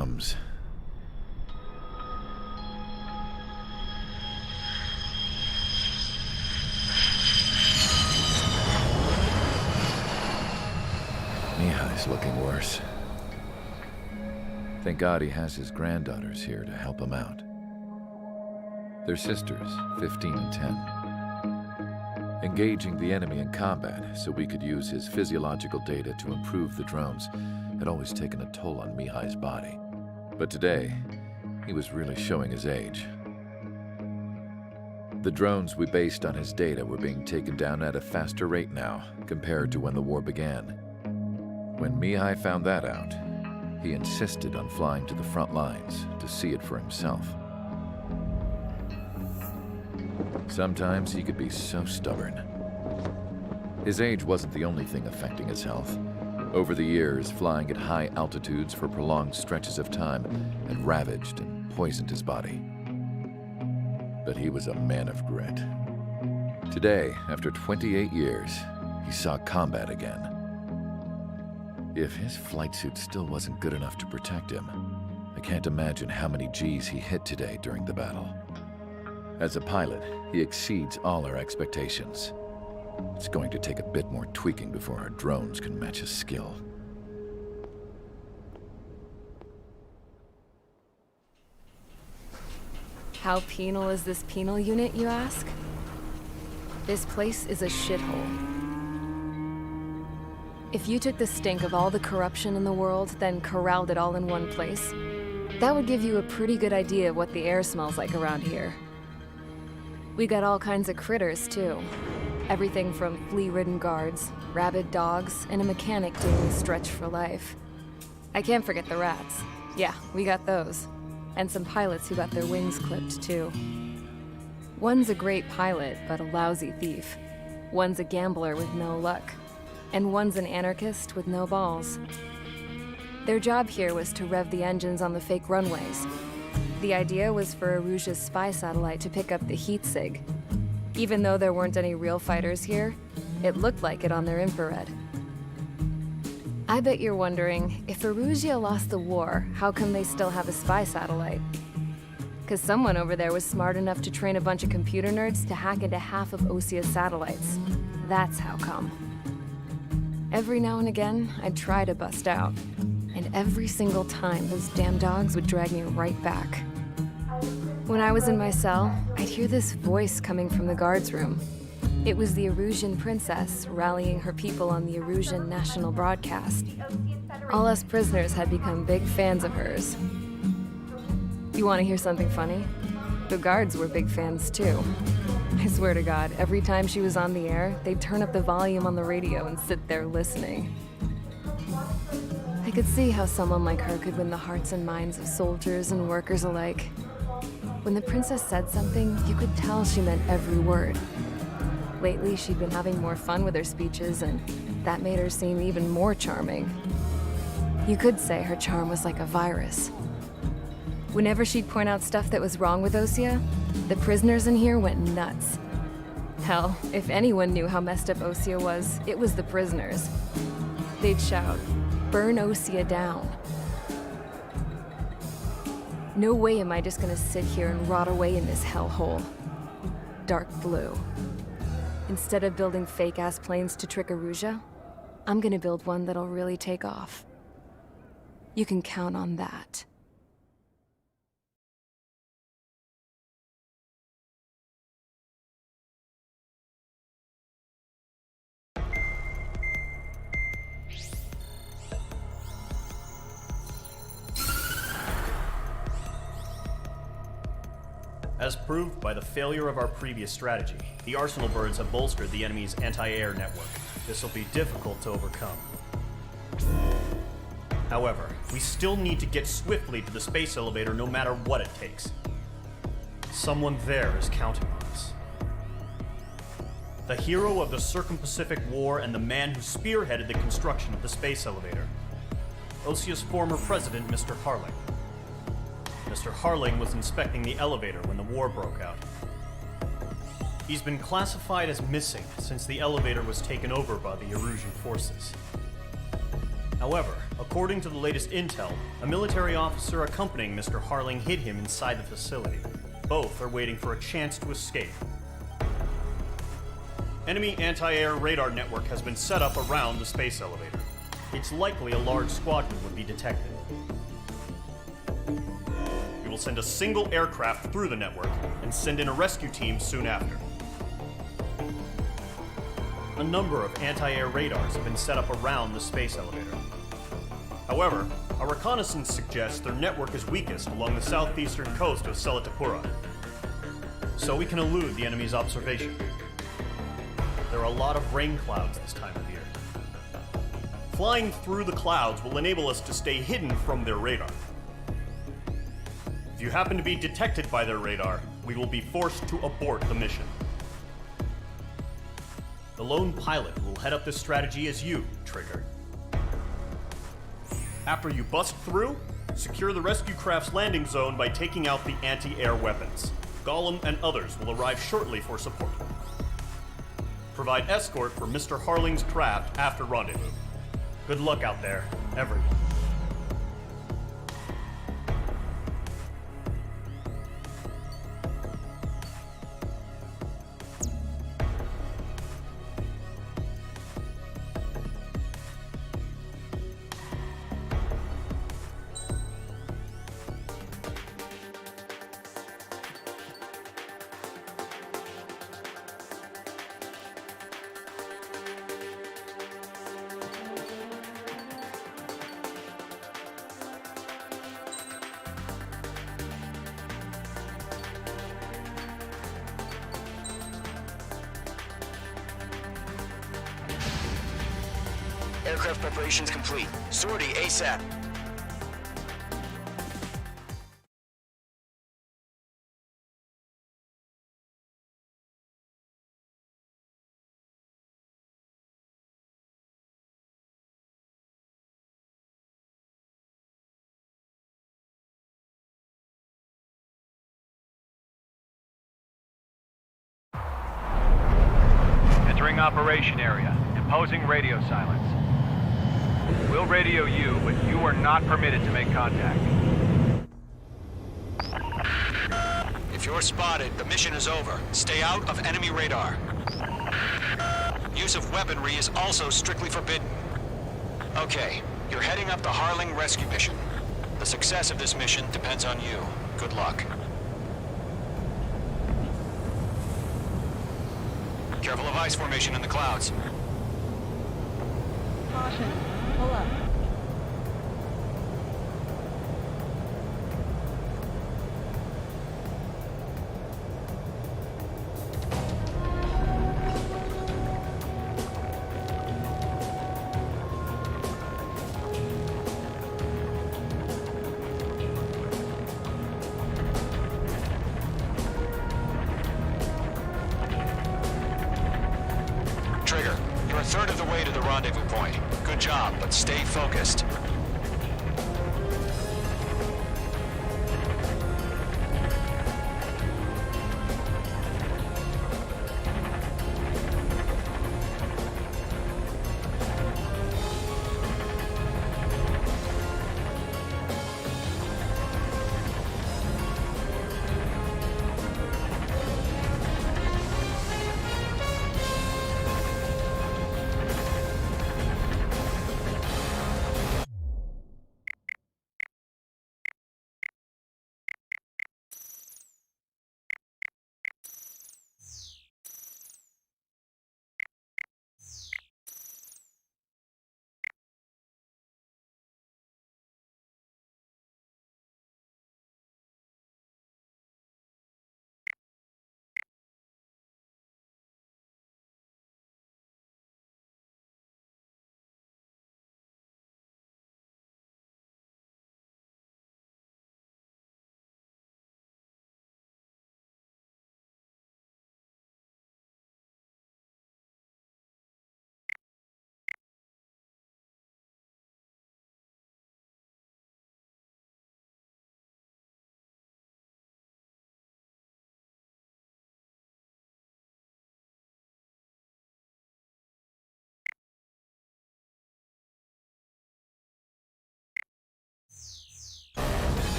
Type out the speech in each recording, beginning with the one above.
comes. Mihai's looking worse. Thank God he has his granddaughters here to help him out. They're sisters, 15 and 10. Engaging the enemy in combat so we could use his physiological data to improve the drones had always taken a toll on Mihai's body. But today, he was really showing his age. The drones we based on his data were being taken down at a faster rate now compared to when the war began. When Mihai found that out, he insisted on flying to the front lines to see it for himself. Sometimes he could be so stubborn. His age wasn't the only thing affecting his health. Over the years, flying at high altitudes for prolonged stretches of time had ravaged and poisoned his body. But he was a man of grit. Today, after 28 years, he saw combat again. If his flight suit still wasn't good enough to protect him, I can't imagine how many Gs he hit today during the battle. As a pilot, he exceeds all our expectations. It's going to take a bit more tweaking before our drones can match his skill. How penal is this penal unit, you ask? This place is a shithole. If you took the stink of all the corruption in the world, then corralled it all in one place, that would give you a pretty good idea of what the air smells like around here. We got all kinds of critters, too. Everything from flea-ridden guards, rabid dogs, and a mechanic doing the stretch for life. I can't forget the rats. Yeah, we got those. And some pilots who got their wings clipped, too. One's a great pilot, but a lousy thief. One's a gambler with no luck. And one's an anarchist with no balls. Their job here was to rev the engines on the fake runways. The idea was for Erusia's spy satellite to pick up the heat sig. Even though there weren't any real fighters here, it looked like it on their infrared. I bet you're wondering, if Erusia lost the war, how come they still have a spy satellite? Because someone over there was smart enough to train a bunch of computer nerds to hack into half of Osia's satellites. That's how come. Every now and again, I'd try to bust out. And every single time, those damn dogs would drag me right back. When I was in my cell, I'd hear this voice coming from the guards room. It was the Erusian princess rallying her people on the Erusian national broadcast. All us prisoners had become big fans of hers. You want to hear something funny? The guards were big fans too. I swear to God, every time she was on the air, they'd turn up the volume on the radio and sit there listening. I could see how someone like her could win the hearts and minds of soldiers and workers alike. When the princess said something, you could tell she meant every word. Lately, she'd been having more fun with her speeches, and that made her seem even more charming. You could say her charm was like a virus. Whenever she'd point out stuff that was wrong with Osia, the prisoners in here went nuts. Hell, if anyone knew how messed up Osia was, it was the prisoners. They'd shout, "Burn Osia down." No way am I just gonna sit here and rot away in this hellhole. Dark blue. Instead of building fake-ass planes to trick Erusia, I'm gonna build one that'll really take off. You can count on that. As proved by the failure of our previous strategy, the Arsenal birds have bolstered the enemy's anti-air network. This will be difficult to overcome. However, we still need to get swiftly to the space elevator no matter what it takes. Someone there is counting on us. The hero of the Circum-Pacific War and the man who spearheaded the construction of the space elevator. Osia's former president, Mr. Harling. Mr. Harling was inspecting the elevator when the war broke out. He's been classified as missing since the elevator was taken over by the Erusian forces. However, according to the latest intel, a military officer accompanying Mr. Harling hid him inside the facility. Both are waiting for a chance to escape. Enemy anti-air radar network has been set up around the space elevator. It's likely a large squadron would be detected. We will send a single aircraft through the network and send in a rescue team soon after. A number of anti-air radars have been set up around the space elevator. However, our reconnaissance suggests their network is weakest along the southeastern coast of Selatapura, so we can elude the enemy's observation. There are a lot of rain clouds this time of year. Flying through the clouds will enable us to stay hidden from their radar. If you happen to be detected by their radar, we will be forced to abort the mission. The lone pilot will head up this strategy as you, Trigger. After you bust through, secure the rescue craft's landing zone by taking out the anti-air weapons. Gollum and others will arrive shortly for support. Provide escort for Mr. Harling's craft after rendezvous. Good luck out there, everyone. Aircraft preparations complete. Sortie ASAP. Entering operation area. Imposing radio silence. We'll radio you, but you are not permitted to make contact. If you're spotted, the mission is over. Stay out of enemy radar. Use of weaponry is also strictly forbidden. Okay, you're heading up the Harling rescue mission. The success of this mission depends on you. Good luck. Careful of ice formation in the clouds. Caution. Pull up. Trigger, you're a third of the way to the rendezvous point. Good job, but stay focused.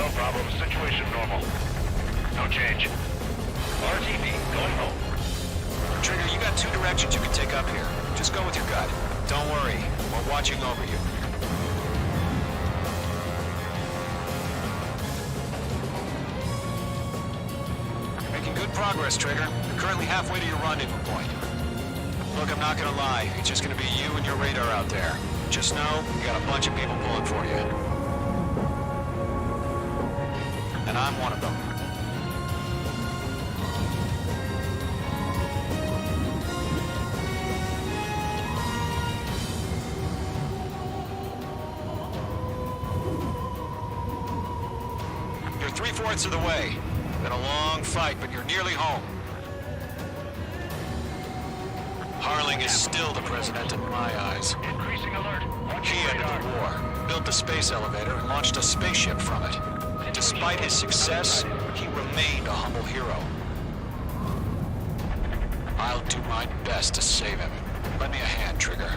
No problem. Situation normal. No change. RTB, going home. Trigger, you got 2 directions you can take up here. Just go with your gut. Don't worry, we're watching over you. You're making good progress, Trigger. You're currently halfway to your rendezvous point. Look, I'm not gonna lie. It's just gonna be you and your radar out there. Just know, you got a bunch of people pulling for you. And I'm one of them. You're 3/4 of the way. Been a long fight, but you're nearly home. Harling is still the president in my eyes. Increasing alert. He ended the war, built the space elevator, and launched a spaceship from it. Despite his success, he remained a humble hero. I'll do my best to save him. Lend me a hand, Trigger.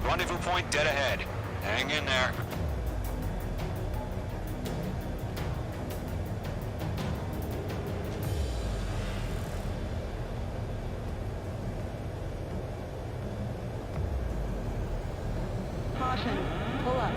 Rendezvous point dead ahead. Hang in there. Caution. Pull up.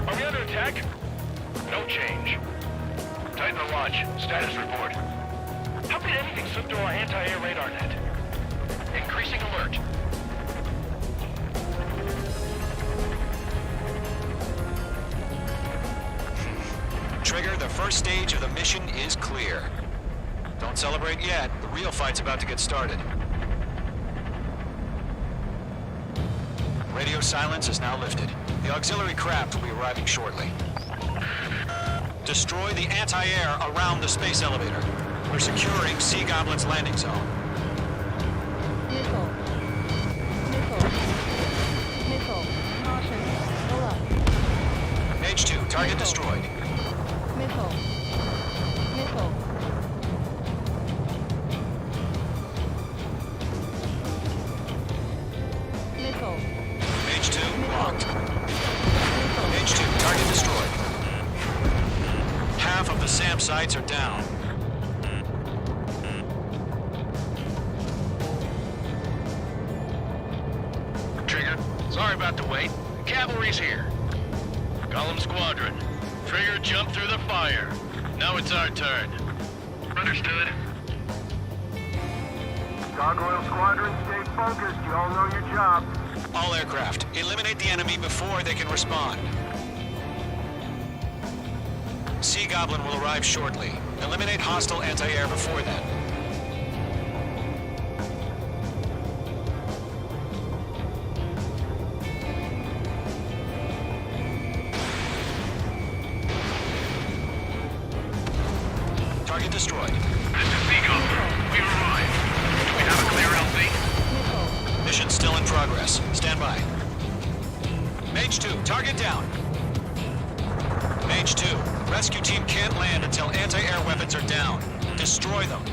Are we under attack? No change. Titan the launch. Status report. How could anything slip through our anti-air radar net? Increasing alert. first stage of the mission is clear. Don't celebrate yet. The real fight's about to get started. Radio silence is now lifted. The auxiliary craft will be arriving shortly. Destroy the anti-air around the space elevator. We're securing Sea Goblin's landing zone. Missile. Missile. Missile. Caution. Pull up. Mage 2, target destroyed. Missile. Missile. Missile. Mage 2, locked. Mage 2, target destroyed. Half of the SAM sites are down. Trigger, sorry about the wait. Cavalry's here. Golem Squadron. Trigger jumped through the fire. Now it's our turn. Understood. Gargoyle Squadron, stay focused. You all know your job. All aircraft, eliminate the enemy before they can respond. Sea Goblin will arrive shortly. Eliminate hostile anti-air before then. Target destroyed. This is Vigo. We arrived. Do we have a clear LZ? Mission still in progress. Stand by. Mage 2, target down. Mage 2, rescue team can't land until anti-air weapons are down. Destroy them.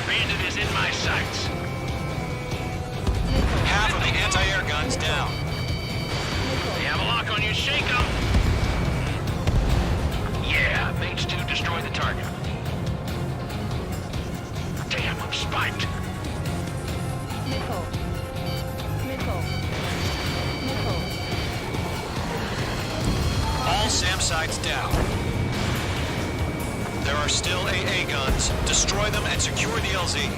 Bandit is in my sights. Half of the anti-air guns down. They have a lock on you. Shake them. Yeah, Mage 2 destroy the target. Damn, I'm spiked. Missile. Missile. Missile. All SAM sites down. There are still AA guns. Destroy them and secure the LZ.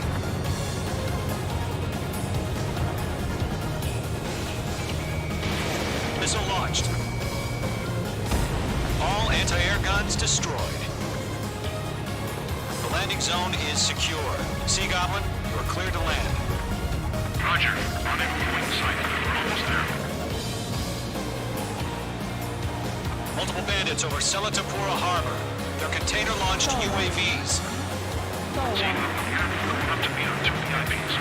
Missile launched. All anti-air guns destroyed. The landing zone is secure. Sea Goblin, you are clear to land. Roger. Rendezvous point sighted. We're almost there. Multiple bandits over Selatapura Harbor. They're container-launched UAVs. Solon. Up to me on 2 VIPs.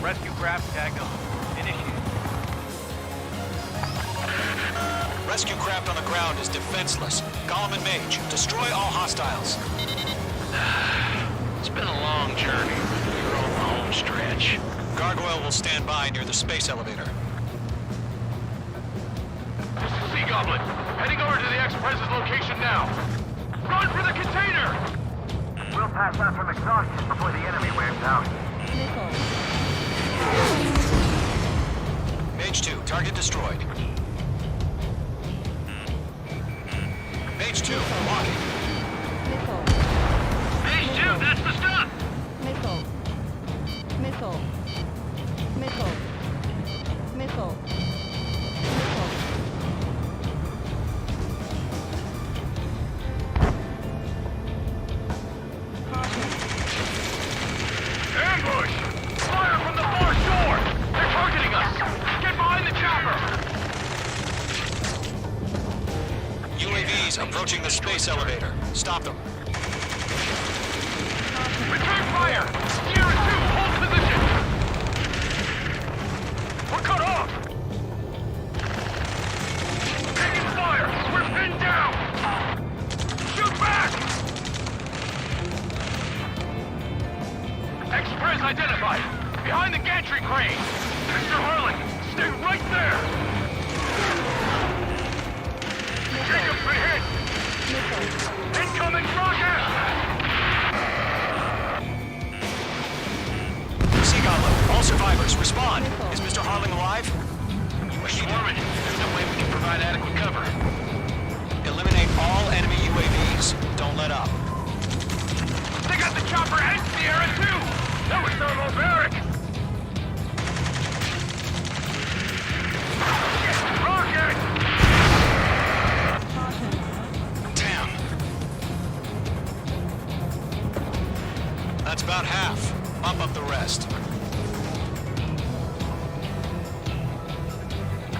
Rescue craft tagged on. Initiate. Rescue craft on the ground is defenseless. Golem and Mage, destroy all hostiles. It's been a long journey. We're on the home stretch. Gargoyle will stand by near the space elevator. Sea Goblin, heading over to the Express's location now. Run for the container! We'll pass out from exhaustion before the enemy wears out. Missile. Mage 2, target destroyed. Mage 2, walking. Missile. Mage 2, that's the stuff! Missile. Missile. Missile. Missile. Missile. Caution. Ambush! Fire from the far shore! They're targeting us! Get behind the chopper! UAVs approaching the space elevator. Stop them. Return fire! Sierra 2, hold position! We're cut off! Taking fire! We're pinned down! Shoot back! Express identified! Behind the gantry crane! Mr. Harlan, stay right there! Jacob been hit! Missile. Incoming rocket! Sea Goblin, all survivors, respond. Is Mr. Harling alive? We're Swarming. There's no way we can provide adequate cover. Eliminate all enemy UAVs. Don't let up. They got the chopper and Sierra too! That was thermobaric! Rocket! Damn. That's about half. Bump up the rest.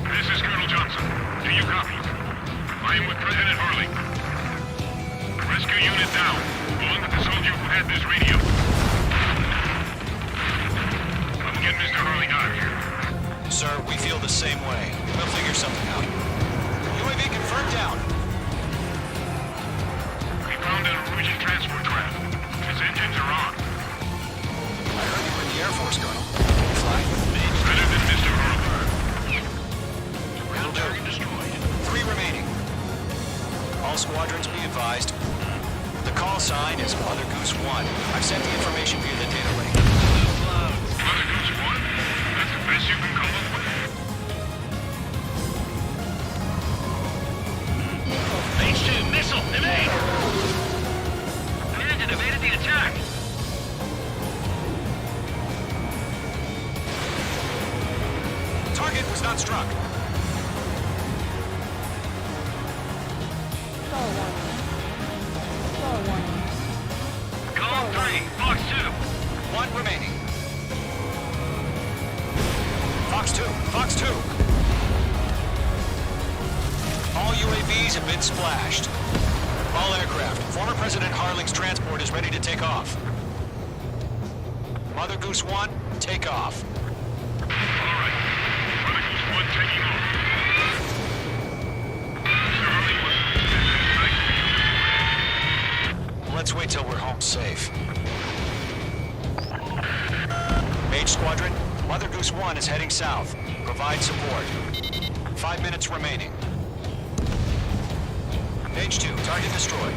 This is Colonel Johnson. Do you copy? I am with President Harley. Rescue unit down, along with the soldier who had this radio. Let's get Mr. Harley out of here. Sir, we feel the same way. We'll figure something out. UAV confirmed down. We found an Norwegian transport craft. His engines are on. I heard you were in the Air Force, Colonel. Fly? Better than Mr. Harley. Will do. Destroyed. 3 remaining. All squadrons be advised. The call sign is Mother Goose 1. I've sent the information via the data link. Mother Goose 1? That's the best you can come up with? H-2, missile, evade! Commandant evaded the attack! Target was not struck. Star warning. Star warning. Column 3, Fox 2. 1 remaining. Fox 2. Fox 2. All UAVs have been splashed. All aircraft. Former President Harling's transport is ready to take off. Mother Goose 1, take off. All right. Mother Goose 1 taking off. Mr. Harley was... Let's wait till we're home safe. Mage Squadron, Mother Goose 1 is heading south. Provide support. 5 minutes remaining. Mage 2, target destroyed.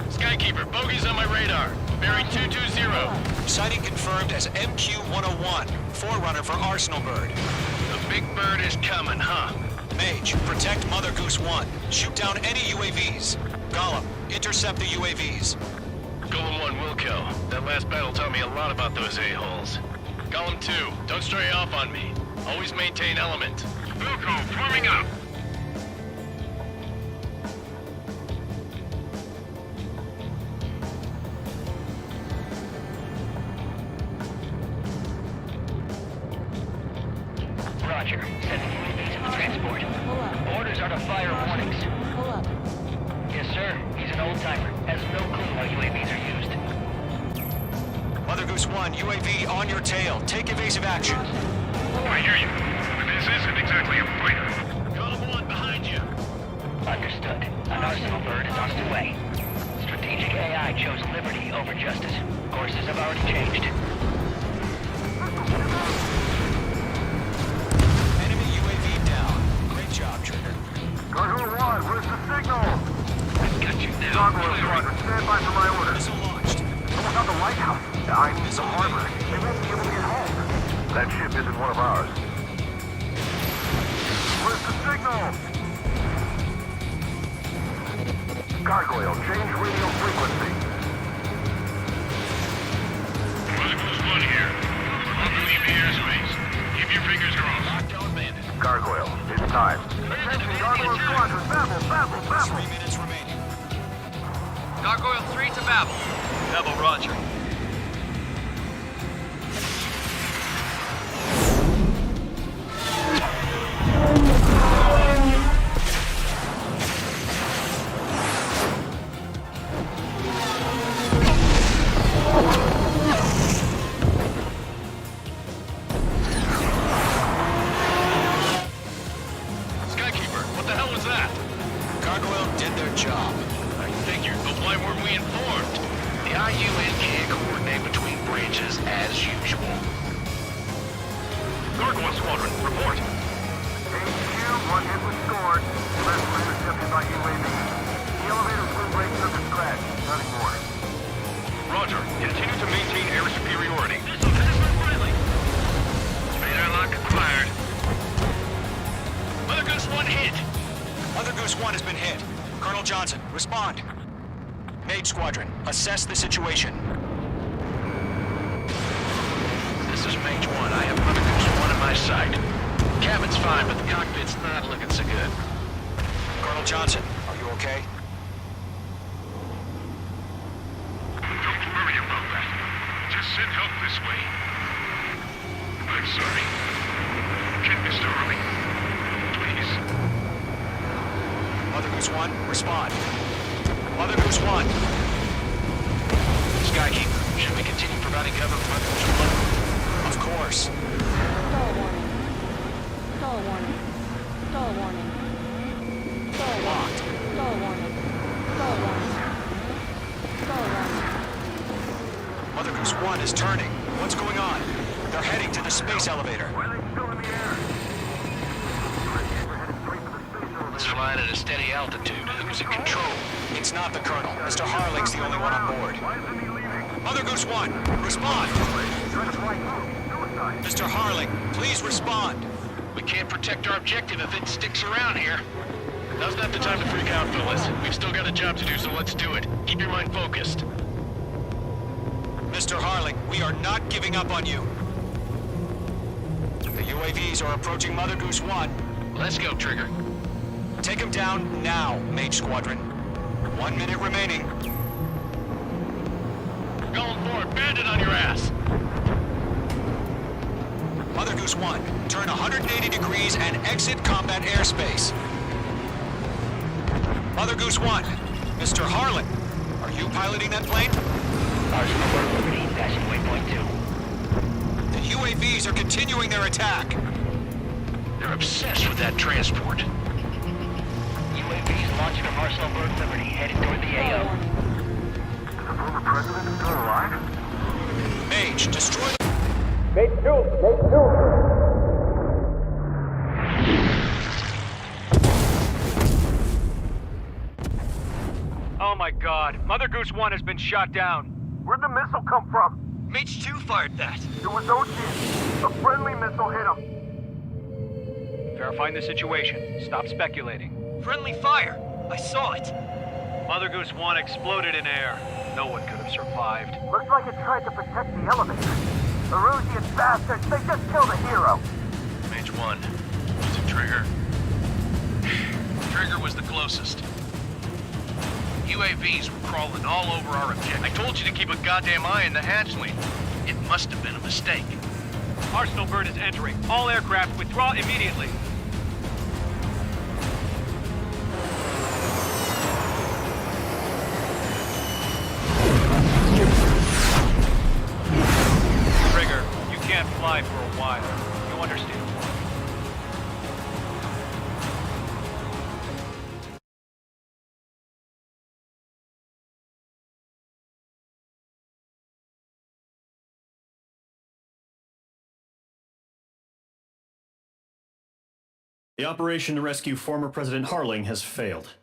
Skykeeper, bogeys on my radar. Bearing 220. Sighting confirmed as MQ-101, forerunner for Arsenal Bird. The big bird is coming, huh? Mage, protect Mother Goose 1. Shoot down any UAVs. Gollum, intercept the UAVs. Golem 1 will kill. That last battle taught me a lot about those a-holes. Golem 2, don't stray off on me. Always maintain element. Wilco, forming up. Roger. Sending UAVs in the transport. Pull up. Orders are to fire warnings. Pull up. Yes, sir. He's an old-timer. Has no clue how UAVs are used. Mother Goose 1, UAV on your tail. Take evasive action. I hear you. But this isn't exactly a fighter. Golem 1 behind you. Understood. An Arsenal Bird is on its way. Strategic AI chose liberty over justice. Courses have already changed. Enemy UAV down. Great job, Trigger. Gargoyle 1, where's the signal? I've got you now. Gargoyle Squadron, stand by for my orders. Missile launched. Almost out the lighthouse. I mean the harbor. They won't be able to get home. That ship isn't one of ours. Where's the signal? Gargoyle, change radio frequency. Mother Goose 1 here. I'll leave the airspace. Keep your fingers crossed. Lockdown bandit. Gargoyle, it's time. Attention, Gargoyle Squadron, Babel, Babel, Babel. 3 minutes remaining. Gargoyle 3 to Babel. Double Roger. Skykeeper, what the hell was that? Gargoyle did their job. I figured, but why weren't we informed? The IUN can't coordinate between branches as usual. Gargoyle Squadron, report. HQ, one hit was scored. The rest were intercepted by UAV. The elevator's wind breaks under scratch. Nothing more. Roger. Continue to maintain air superiority. Radar lock acquired. Johnson, respond. Mage Squadron, assess the situation. This is Mage 1. I have Mother Goose 1 in my sight. Cabin's fine, but the cockpit's not looking so good. Colonel Johnson, are you okay? Don't worry about that. Just send help this way. I'm sorry. Get Mr. Harley. Please. Mother Goose 1, respond. Mother Goose 1. Skykeeper, should we continue providing cover for Mother Goose 1? Of course. Stall warning. Stall warning. Stall warning. Stall warning. Locked. Stall warning. Stall warning. Stall warning. Mother Goose 1 is turning. What's going on? They're heading to the space elevator. Why are they still in the air? We're headed straight for the space elevator. It's flying at a steady altitude. Who's in control? It's not the Colonel. Mr. Harling's the only one on board. Why isn't he leaving? Mother Goose 1, respond. Trying to fly through. Suicide. Mr. Harling, please respond. We can't protect our objective if it sticks around here. Now's not the time to freak out, fellas. We've still got a job to do, so let's do it. Keep your mind focused. Mr. Harling, we are not giving up on you. The UAVs are approaching Mother Goose 1. Let's go, Trigger. Take him down now, Mage Squadron. 1 minute remaining. Going for it. Bandit on your ass. Mother Goose 1, turn 180 degrees and exit combat airspace. Mother Goose 1, Mr. Harling, are you piloting that plane? Arsenal Bird Liberty, passing waypoint 2. The UAVs are continuing their attack. They're obsessed with that transport. UAVs launched from Arsenal Bird Liberty, headed toward the Stall AO. warning. Is the former president still alive? Mage, destroy the... Oh my god, Mother Goose 1 has been shot down. Where'd the missile come from? Mage 2 fired that. It was Ocean. A friendly missile hit him. Verifying the situation. Stop speculating. Friendly fire. I saw it. Mother Goose 1 exploded in air. No one could have survived. Looks like it tried to protect the elevator. The Erusian bastards, they just killed a hero. Mage 1. Was it Trigger? Trigger was the closest. UAVs were crawling all over our objective. I told you to keep a goddamn eye on the hatchling. It must have been a mistake. Arsenal Bird is entering. All aircraft withdraw immediately. Trigger, you can't fly for a while. You understand? The operation to rescue former President Harling has failed.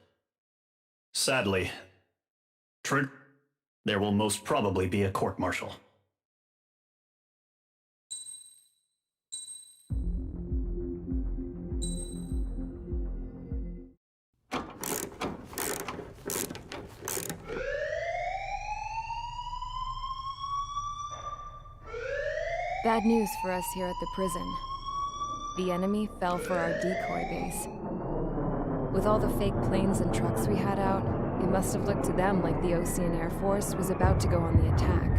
Sadly, there will most probably be a court-martial. Bad news for us here at the prison. The enemy fell for our decoy base. With all the fake planes and trucks we had out, it must have looked to them like the Ocean Air Force was about to go on the attack.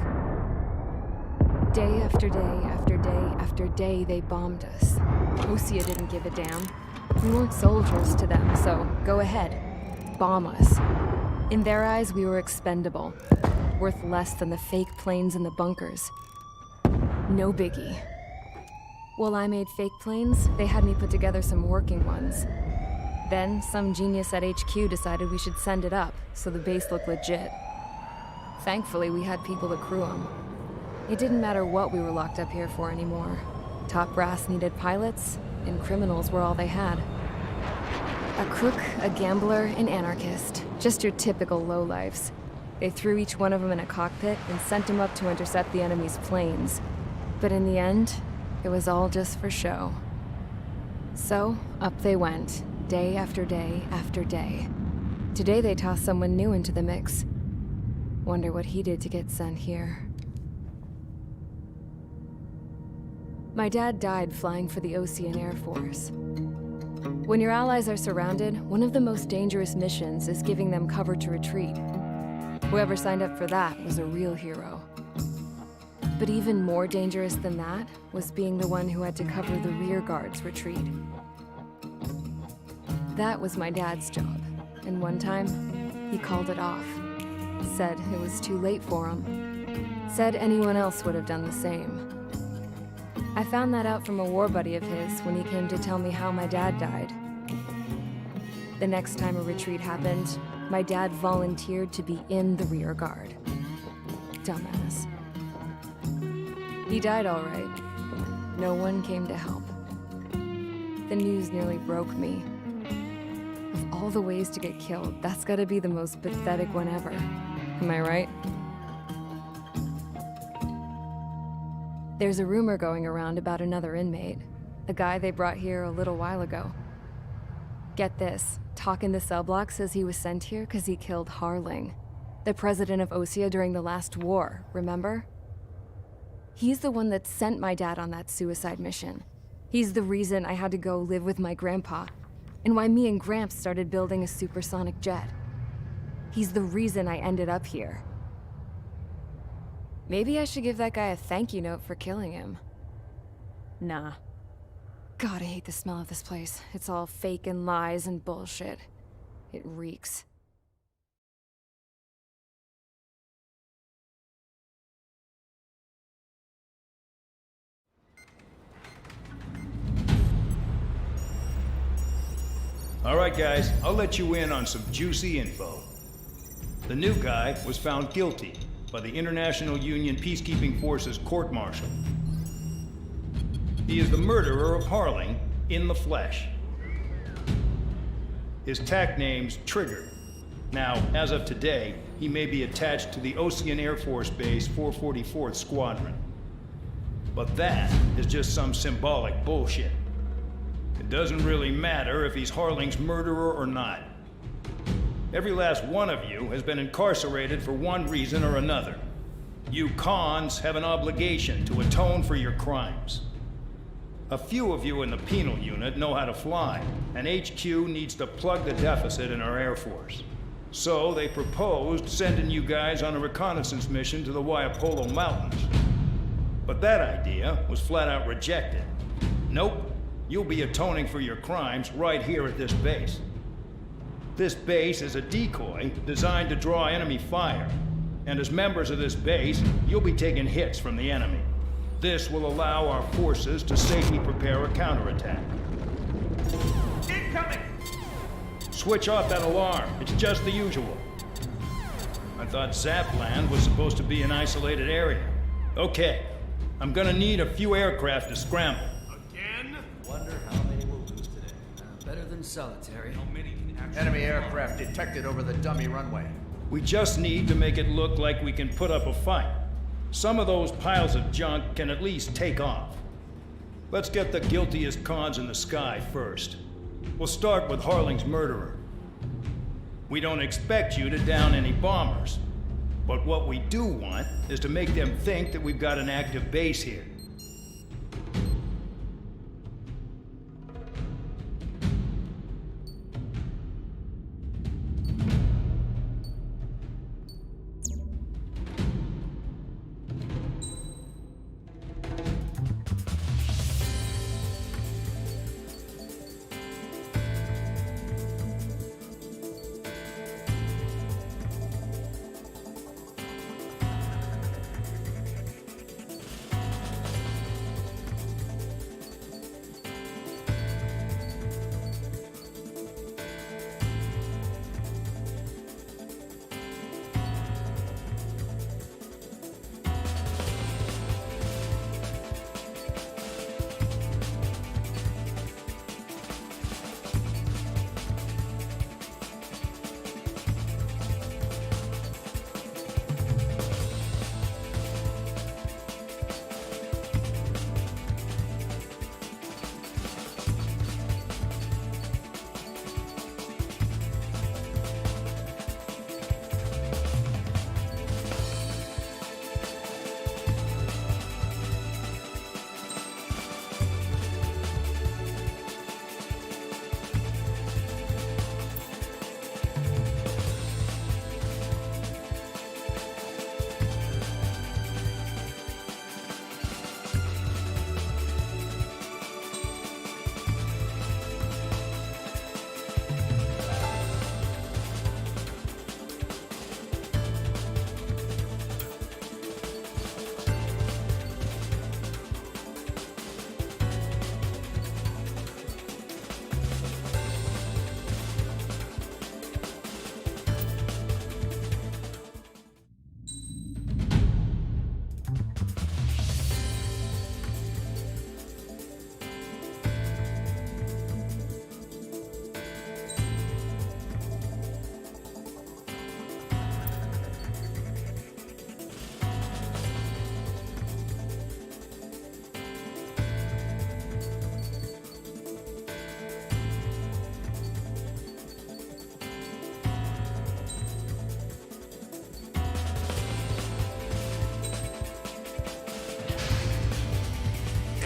Day after day after day after day, they bombed us. Osea didn't give a damn. We weren't soldiers to them, so go ahead. Bomb us. In their eyes, we were expendable. Worth less than the fake planes in the bunkers. No biggie. While I made fake planes, they had me put together some working ones. Then, some genius at HQ decided we should send it up, so the base looked legit. Thankfully, we had people to crew them. It didn't matter what we were locked up here for anymore. Top brass needed pilots, and criminals were all they had. A crook, a gambler, an anarchist. Just your typical lowlifes. They threw each one of them in a cockpit and sent them up to intercept the enemy's planes. But in the end, it was all just for show. So, up they went, day after day after day. Today they tossed someone new into the mix. Wonder what he did to get sent here. My dad died flying for the Osean Air Force. When your allies are surrounded, one of the most dangerous missions is giving them cover to retreat. Whoever signed up for that was a real hero. But even more dangerous than that was being the one who had to cover the rear guard's retreat. That was my dad's job, and one time, he called it off. Said it was too late for him. Said anyone else would have done the same. I found that out from a war buddy of his when he came to tell me how my dad died. The next time a retreat happened, my dad volunteered to be in the rear guard. Dumbass. He died all right. No one came to help. The news nearly broke me. Of all the ways to get killed, that's gotta be the most pathetic one ever. Am I right? There's a rumor going around about another inmate. A guy they brought here a little while ago. Get this, talk in the cell block says he was sent here because he killed Harling, the president of Osea during the last war, remember? He's the one that sent my dad on that suicide mission. He's the reason I had to go live with my grandpa, and why me and Gramps started building a supersonic jet. He's the reason I ended up here. Maybe I should give that guy a thank you note for killing him. Nah. God, I hate the smell of this place. It's all fake and lies and bullshit. It reeks. All right, guys, I'll let you in on some juicy info. The new guy was found guilty by the International Union Peacekeeping Forces court-martial. He is the murderer of Harling in the flesh. His tack name's Trigger. Now, as of today, he may be attached to the Osean Air Force Base 444th Squadron. But that is just some symbolic bullshit. It doesn't really matter if he's Harling's murderer or not. Every last one of you has been incarcerated for one reason or another. You cons have an obligation to atone for your crimes. A few of you in the penal unit know how to fly, and HQ needs to plug the deficit in our Air Force. So they proposed sending you guys on a reconnaissance mission to the Waiapolo Mountains. But that idea was flat out rejected. Nope, you'll be atoning for your crimes right here at this base. This base is a decoy designed to draw enemy fire, and as members of this base, you'll be taking hits from the enemy. This will allow our forces to safely prepare a counterattack. Incoming! Switch off that alarm. It's just the usual. I thought Zapland was supposed to be an isolated area. Okay, I'm gonna need a few aircraft to scramble. Again? Wonder how many we'll lose today. Better than solitary. How many can actually... Enemy aircraft detected over the dummy runway. We just need to make it look like we can put up a fight. Some of those piles of junk can at least take off. Let's get the guiltiest cons in the sky first. We'll start with Harling's murderer. We don't expect you to down any bombers, but what we do want is to make them think that we've got an active base here.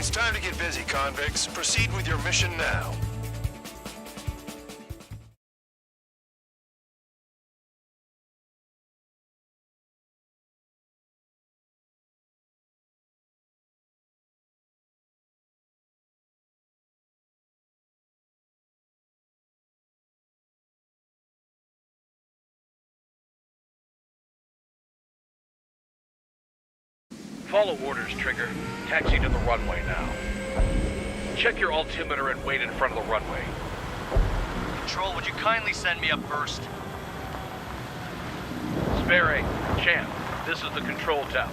It's time to get busy, convicts. Proceed with your mission now. Follow orders, Trigger. Taxi to the runway now. Check your altimeter and wait in front of the runway. Control, would you kindly send me up first? Spare 8, Champ, this is the control tower.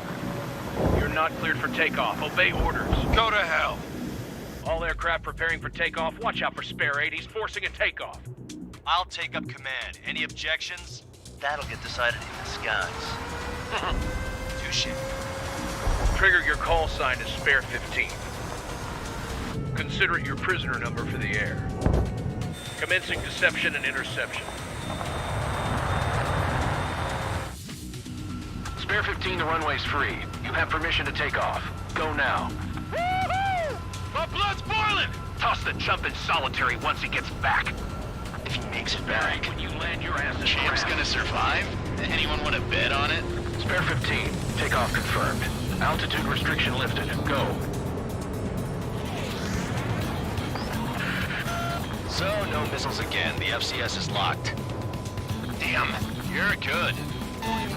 You're not cleared for takeoff. Obey orders. Go to hell. All aircraft preparing for takeoff. Watch out for Spare 8. He's forcing a takeoff. I'll take up command. Any objections? That'll get decided in the skies. Touche. Trigger, your call sign is Spare 15. Consider it your prisoner number for the air. Commencing deception and interception. Spare 15, the runway's free. You have permission to take off. Go now. Woohoo! My blood's boiling! Toss the chump in solitary once he gets back. If he makes it back. When you land your ass in Champ's gonna survive? Anyone want to bet on it? Spare 15, takeoff confirmed. Altitude restriction lifted. Go. So, no missiles again. The FCS is locked. Damn, you're good.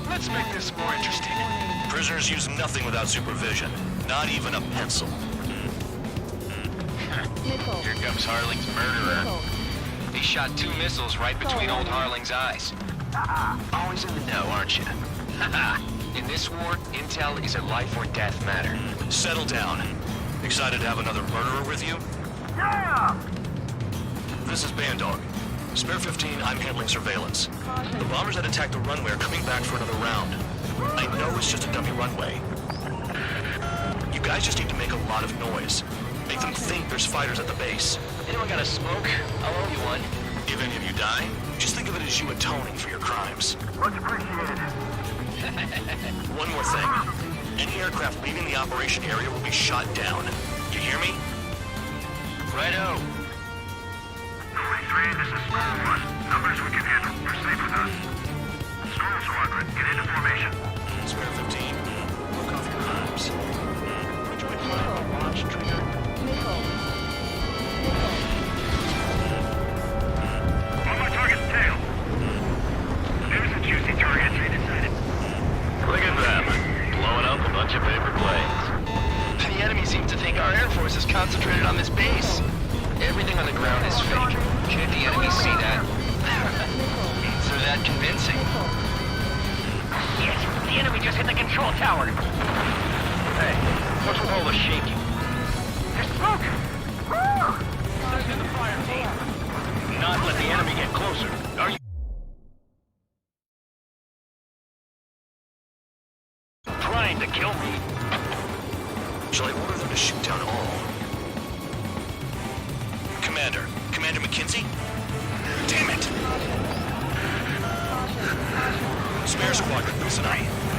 Let's make this more interesting. Prisoners use nothing without supervision. Not even a pencil. Nickel. Here comes Harling's murderer. Nickel. He shot 2 missiles right between old Harling's eyes. Always in the know, aren't you? In this war, intel is a life or death matter. Settle down. Excited to have another murderer with you? Yeah! This is Bandog. Spare 15, I'm handling surveillance. The bombers that attacked the runway are coming back for another round. I know it's just a dummy runway. You guys just need to make a lot of noise. Make them think there's fighters at the base. Anyone got a smoke? I'll owe you one. If any of you die, just think of it as you atoning for your crimes. Much appreciated. One more thing. Any aircraft leaving the operation area will be shot down. You hear me? Righto. 43, this is School 1. Numbers we can handle. You're safe with us. School Squadron, get into formation. Spare 15. Look off your arms. Enjoy flying on launch, Trigger. Nickel. On my target's tail. There's a juicy target. Look at them. Blowing up a bunch of paper planes. The enemy seems to think our Air Force is concentrated on this base. Everything on the ground is fake. Can't the enemy see that? So that convincing? Yes, the enemy just hit the control tower. Hey, what's with all the shaking? There's smoke! Send in the fire team. Not let the enemy get closer. Are you trying to kill me? Shall I order them to shoot down all? Commander McKenzie? Damn it! Spare squadron, listen up.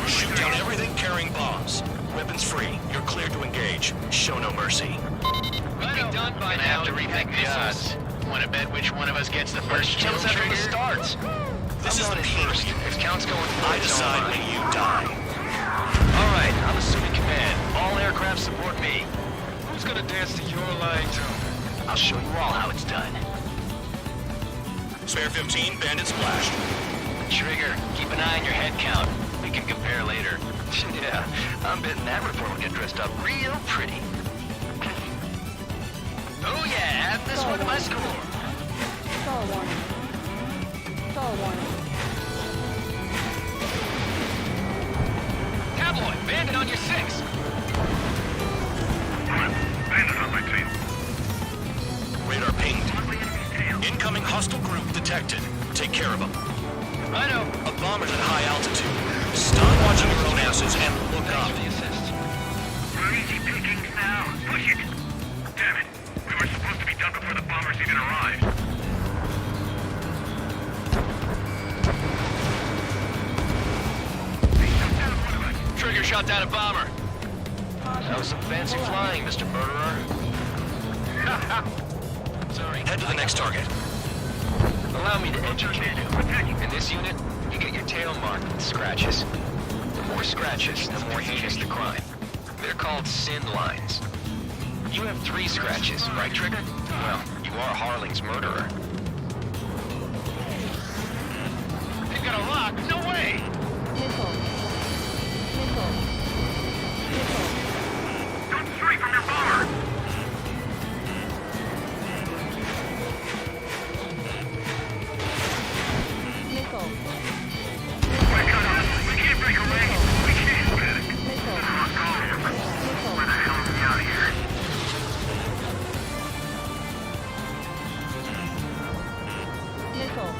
Shoot down everything carrying bombs. Weapons free. You're cleared to engage. Show no mercy. Be done by Gonna now. have to rethink the odds. Want to bet which one of us gets the first kill after the starts? This is the first. If count's going for I decide when you die. All right, I'm assuming command. All aircraft support me. Who's gonna dance to your line tune? I'll show you all how it's done. Spare 15, bandit splashed. Trigger, keep an eye on your head count. We can compare later. Yeah, I'm betting that report will get dressed up real pretty. Oh yeah, add this one to my score. Star warning. Star warning. Tabloid, bandit on your 6. Bandit on my tail. Radar pinged. Incoming hostile group detected. Take care of them. Righto. A bomber's at high altitude. Stop watching your own asses and look up. We're easy pickings now. Push it. Damn it. We were supposed to be done before the bombers even arrived. They shot down one of us. Trigger shot down a bomber. That was some fancy flying, Mr. Murderer. Sorry. Head to the next target. Allow me to educate you. In this unit, you get your tail marked with scratches. The more scratches, the more heinous the crime. They're called sin lines. You have 3 scratches, right, Trigger? Well, you are Harling's murderer. They've got a lock. No way. Missile. Missile. Missile. Don't stray from your bomber! Missile. We're cut off. We can't break away. We can't panic. Missile. Missile. Where the hell is he out of here? Missile.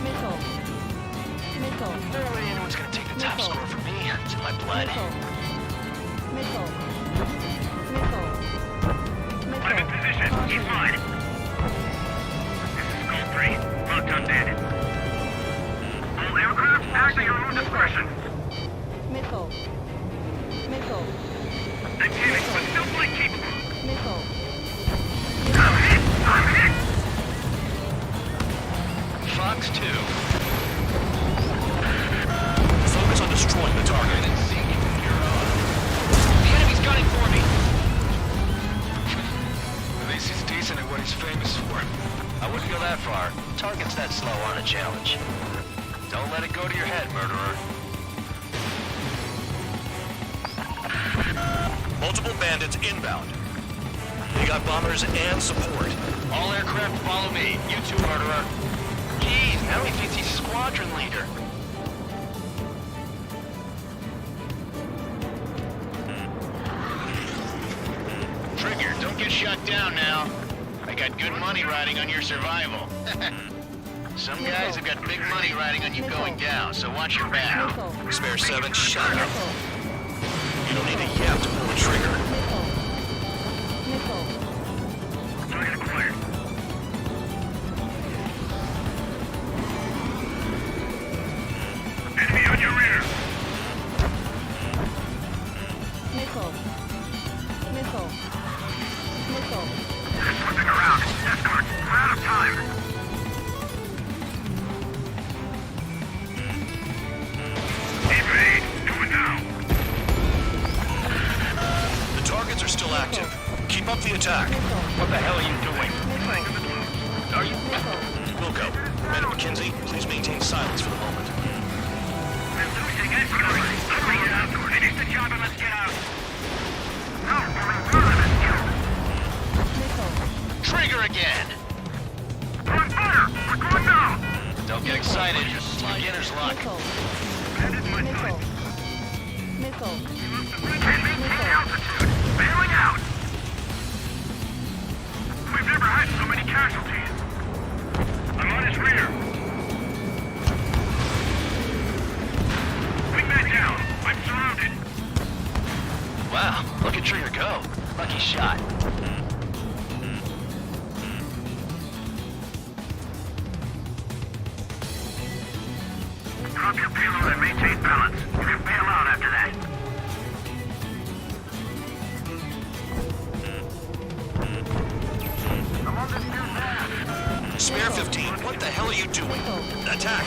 Missile. Missile. No way anyone's gonna take the top Missile. score from me. It's in my blood. Missile. Missile. Missile. Missile. I'm in position. Keep mine. This is Gold 3. Well done, Bandit. All aircraft, act at your own discretion. Missile. Missile. I'm hitting, but still flight capable. Missile. I'm hit! I'm hit! Fox 2. Focus on destroying the target. The enemy's gunning for me! At least he's decent at what he's famous for. I wouldn't go that far. Target's that slow on a challenge. Don't let it go to your head, murderer. Multiple bandits inbound. We got bombers and support. All aircraft follow me. You too, murderer. Jeez, now he thinks he's squadron leader. Trigger, don't get shut down now. I got good money riding on your survival. Some guys have got big money riding on you going down, so watch your back. Missile. Spare 7, shut up. Missile. You don't need a yap to pull the trigger. Missile. Missile. Target acquired. Enemy on your rear. Missile. Missile. Missile. They're slipping around. Escort, we're out of time. Evade, coming down. The targets are still active. Keep up the attack. What the hell are you doing? Are you... Missile. Wilco, Commander McKenzie, please maintain silence for the moment. We're losing escort. Hurry up. Finish the job and let's get out. No, we're running this Missile. Trigger again! We're on fire. We're going down. Don't get excited. Beginner's luck. Missile. Bandit my Missile. sight. Missile. Can't maintain altitude. Bailing out. We've never had so many casualties. I'm on his rear. Wingman down. I'm surrounded. Wow, look at Trigger go. Lucky shot. Drop your payload and maintain balance. You can bail out after that. I'm on this new path. Spare 15, what the hell are you doing? Attack!